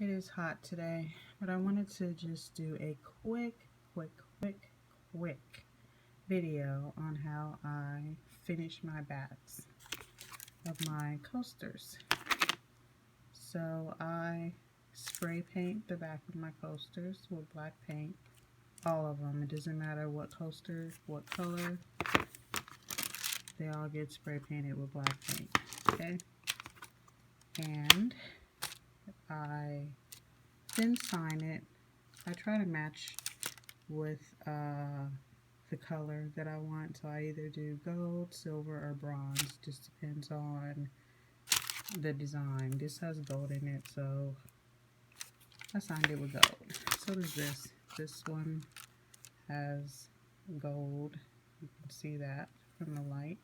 It is hot today, but I wanted to just do a quick video on how I finish my backs of my coasters. So I spray paint the back of my coasters with black paint, all of them. It doesn't matter what coaster, what color, they all get spray painted with black paint, okay? And I then sign it. I try to match with the color that I want, so I either do gold, silver, or bronze. Just depends on the design. This has gold in it, so I signed it with gold. So does this. This one has gold. You can see that from the light.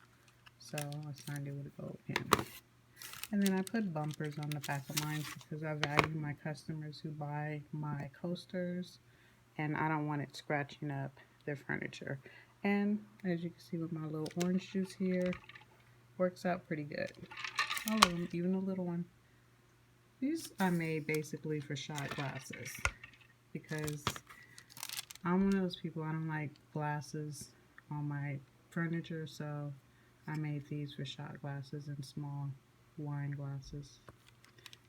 So I signed it with a gold pen. And then I put bumpers on the back of mine because I value my customers who buy my coasters, and I don't want it scratching up their furniture. And as you can see with my little orange juice here, works out pretty good. All of them, even the little one. These I made basically for shot glasses because I'm one of those people, I don't like glasses on my furniture, so I made these for shot glasses and small wine glasses.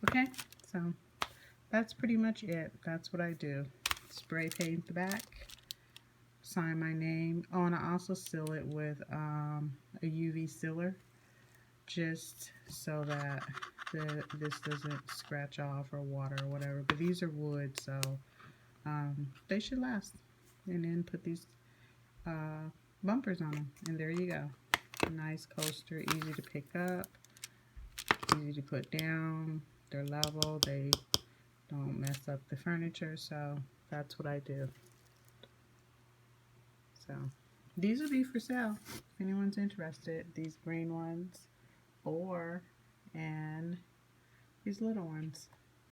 Okay, so that's pretty much it. That's what I do. Spray paint the back, sign my name. Oh, and I also seal it with a UV sealer, just so that this doesn't scratch off or water or whatever. But these are wood, so they should last. And then put these bumpers on them, and there you go. A nice coaster, easy to pick up, easy to put down. They're level, they don't mess up the furniture, so that's what I do. So these will be for sale if anyone's interested. These green ones and these little ones.